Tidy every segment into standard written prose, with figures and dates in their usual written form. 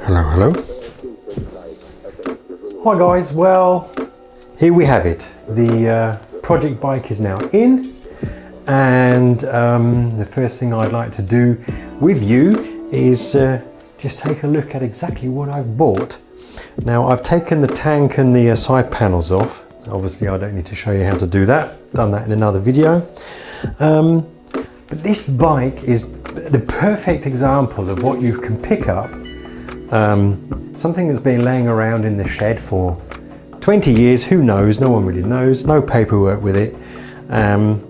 Hello, hello. Hi guys, well, here we have it. The project bike is now in, and the first thing I'd like to do with you is just take a look at exactly what I've bought. Now, I've taken the tank and the side panels off. Obviously, I don't need to show you how to do that. Done that in another video. But this bike is the perfect example of what you can pick up. Something that's been laying around in the shed for 20 years, who knows, no one really knows, no paperwork with it. And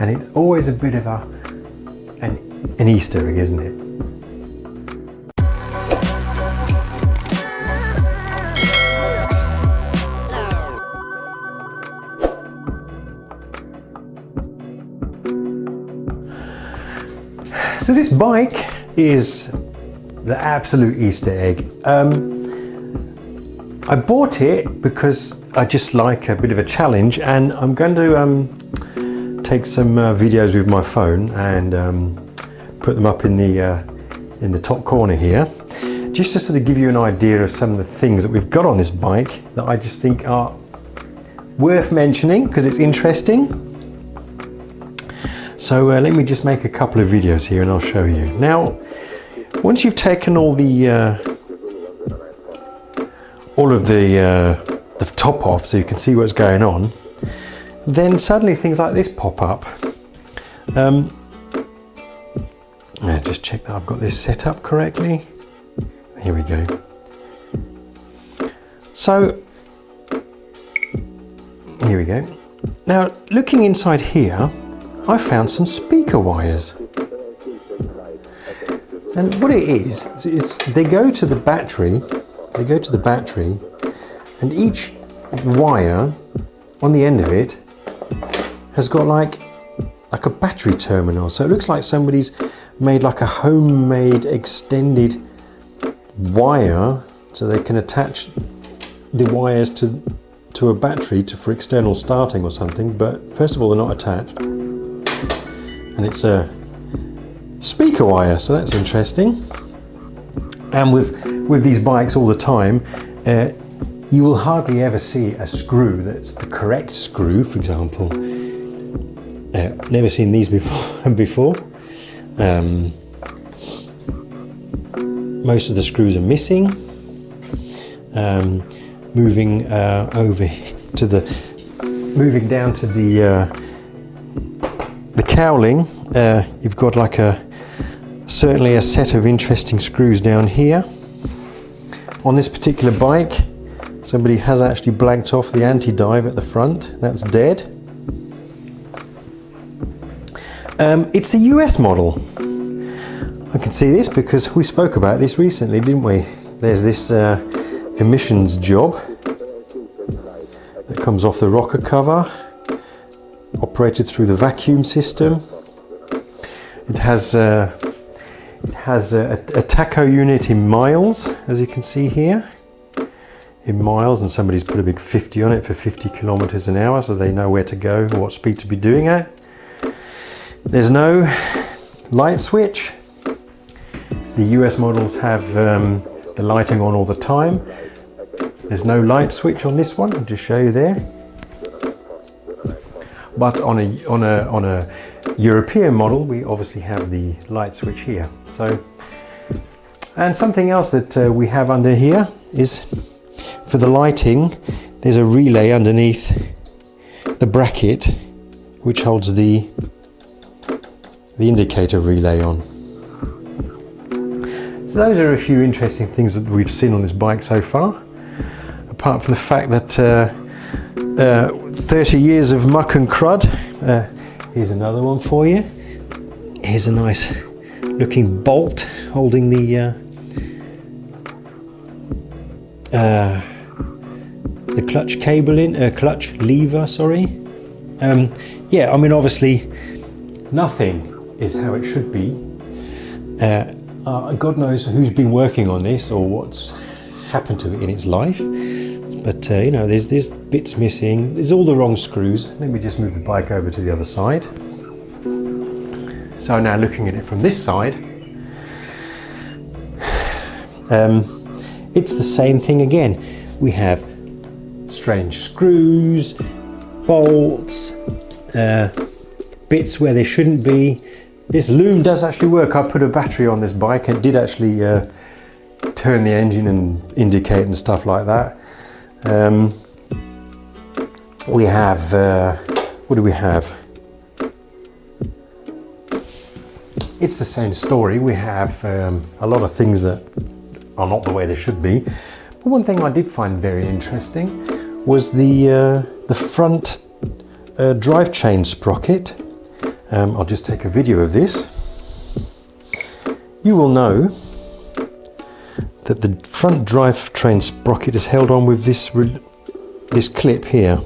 it's always a bit of an Easter egg, isn't it? So this bike is the absolute Easter egg. I bought it because I just like a bit of a challenge, and I'm going to take some videos with my phone and put them up in the top corner here, just to sort of give you an idea of some of the things that we've got on this bike that I just think are worth mentioning because it's interesting. So let me just make a couple of videos here and I'll show you. Now, once you've taken all of the top off so you can see what's going on, then suddenly things like this pop up. Just check that I've got this set up correctly. Here we go. So, here we go. Now, looking inside here, I found some speaker wires. And what it is they go to the battery, and each wire on the end of it has got like a battery terminal. So it looks like somebody's made like a homemade extended wire so they can attach the wires to a battery for external starting or something. But first of all, they're not attached. And it's a speaker wire, so that's interesting. And with these bikes all the time, you will hardly ever see a screw that's the correct screw, for example. Never seen these before. Most of the screws are missing. Moving down to the cowling, you've got like certainly a set of interesting screws down here. On this particular bike, somebody has actually blanked off the anti-dive at the front. That's dead. It's a US model. I can see this because we spoke about this recently, didn't we? There's this emissions job that comes off the rocker cover, operated through the vacuum system. It has a tacho unit in miles, as you can see here, in miles, and somebody's put a big 50 on it for 50 kilometers an hour, so they know where to go, what speed to be doing at. There's no light switch. The US models have the lighting on all the time. There's no light switch on this one. I'll just show you there. But on a European model, we obviously have the light switch here. So, and something else that we have under here is for the lighting. There's a relay underneath the bracket, which holds the indicator relay on. So those are a few interesting things that we've seen on this bike so far. Apart from the fact that 30 years of muck and crud. Here's another one for you. Here's a nice looking bolt holding the clutch cable in, clutch lever, sorry. Yeah, I mean, obviously nothing is how it should be. God knows who's been working on this or what's happened to it in its life. But you know, there's bits missing. There's all the wrong screws. Let me just move the bike over to the other side. So now looking at it from this side, it's the same thing again. We have strange screws, bolts, bits where they shouldn't be. This loom does actually work. I put a battery on this bike and it did actually turn the engine and indicate and stuff like that. We have, what do we have? It's the same story. We have a lot of things that are not the way they should be. But one thing I did find very interesting was the front drive chain sprocket. I'll just take a video of this. You will know that the front drivetrain sprocket is held on with this clip here.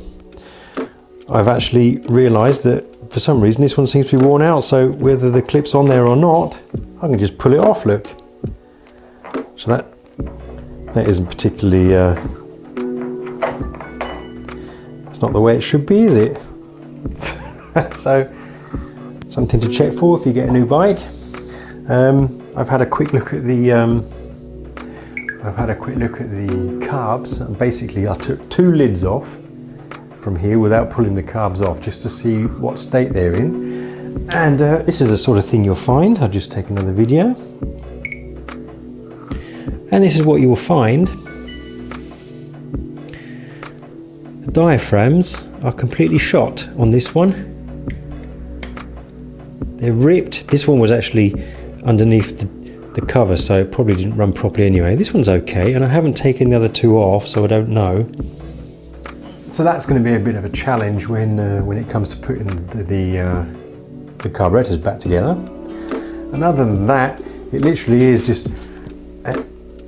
I've actually realised that for some reason this one seems to be worn out, so whether the clip's on there or not, I can just pull it off, look. So that isn't particularly, it's not the way it should be, is it? So, something to check for if you get a new bike. I've had a quick look at the carbs, and basically I took 2 lids off from here without pulling the carbs off, just to see what state they're in. And this is the sort of thing you'll find. I'll just take another video. And this is what you will find. The diaphragms are completely shot on this one. They're ripped. This one was actually underneath the cover, so it probably didn't run properly anyway. This one's okay, and I haven't taken the other 2 off, so I don't know. So that's going to be a bit of a challenge when it comes to putting the carburetors back together. And other than that, it literally is just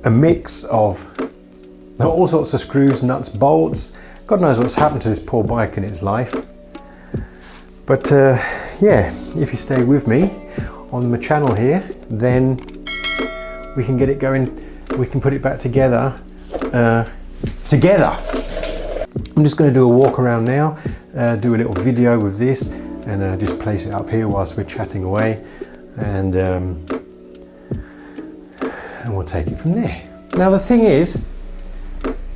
a mix of all sorts of screws, nuts, bolts. God knows what's happened to this poor bike in its life. But yeah, if you stay with me on my channel here, then we can get it going. We can put it back together. I'm just going to do a walk around now, do a little video with this, and just place it up here whilst we're chatting away, and we'll take it from there. Now the thing is,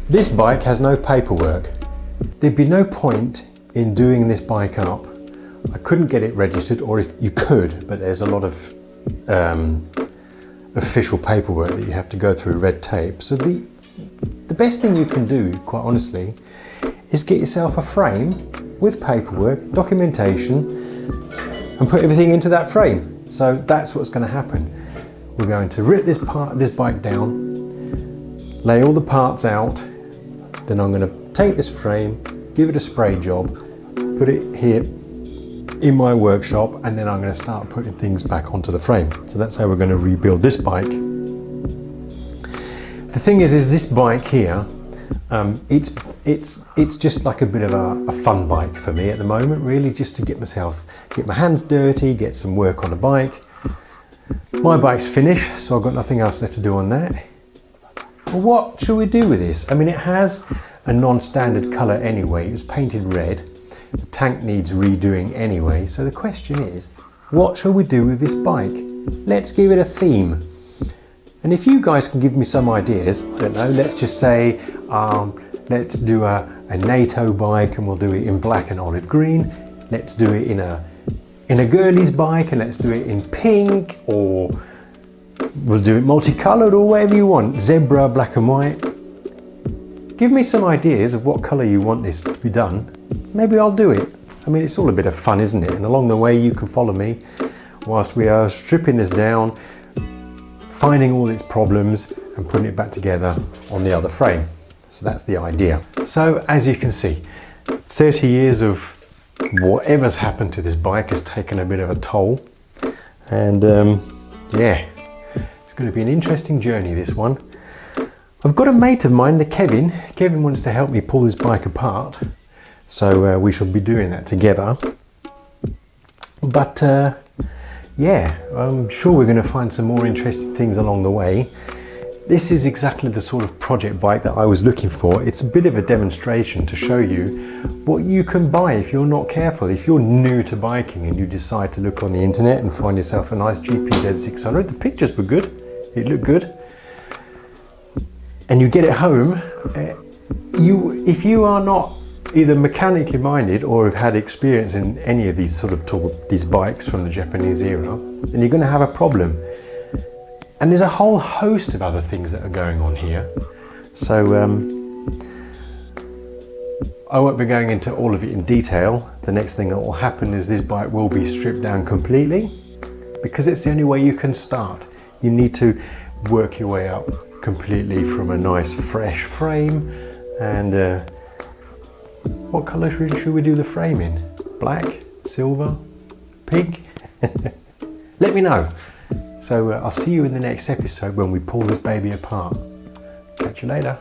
this bike has no paperwork. There'd be no point in doing this bike up. I couldn't get it registered, or if you could, but there's a lot of official paperwork that you have to go through, red tape. So the best thing you can do, quite honestly, is get yourself a frame with paperwork, documentation, and put everything into that frame. So that's what's going to happen. We're going to rip this bike down, lay all the parts out, then I'm going to take this frame, give it a spray job, put it here in my workshop, and then I'm going to start putting things back onto the frame. So that's how we're going to rebuild this bike. The thing is this bike here, it's just like a bit of a fun bike for me at the moment, really, just to get my hands dirty, get some work on the bike. My bike's finished, so I've got nothing else left to do on that. Well, what should we do with this? I mean, it has a non-standard colour anyway. It was painted red. The tank needs redoing anyway. So the question is, what shall we do with this bike? Let's give it a theme. And if you guys can give me some ideas, I don't know, let's just say, let's do a NATO bike, and we'll do it in black and olive green. Let's do it in a girlie's bike, and let's do it in pink, or we'll do it multicoloured, or whatever you want. Zebra, black and white. Give me some ideas of what colour you want this to be done. Maybe I'll do it. I mean, it's all a bit of fun, isn't it? And along the way you can follow me whilst we are stripping this down, finding all its problems and putting it back together on the other frame. So that's the idea. So as you can see, 30 years of whatever's happened to this bike has taken a bit of a toll. And yeah, it's going to be an interesting journey, this one. I've got a mate of mine, Kevin. Kevin wants to help me pull this bike apart. So we shall be doing that together. But yeah, I'm sure we're going to find some more interesting things along the way. This is exactly the sort of project bike that I was looking for. It's a bit of a demonstration to show you what you can buy if you're not careful. If you're new to biking and you decide to look on the internet and find yourself a nice GPZ 600, the pictures were good, it looked good. and you get it home, if you are not either mechanically minded or have had experience in any of these these bikes from the Japanese era, then you're going to have a problem. And there's a whole host of other things that are going on here. So I won't be going into all of it in detail. The next thing that will happen is this bike will be stripped down completely, because it's the only way you can start. You need to work your way up completely from a nice fresh frame. And what colour should we do the frame in? Black, silver, pink? Let me know. So I'll see you in the next episode when we pull this baby apart. Catch you later.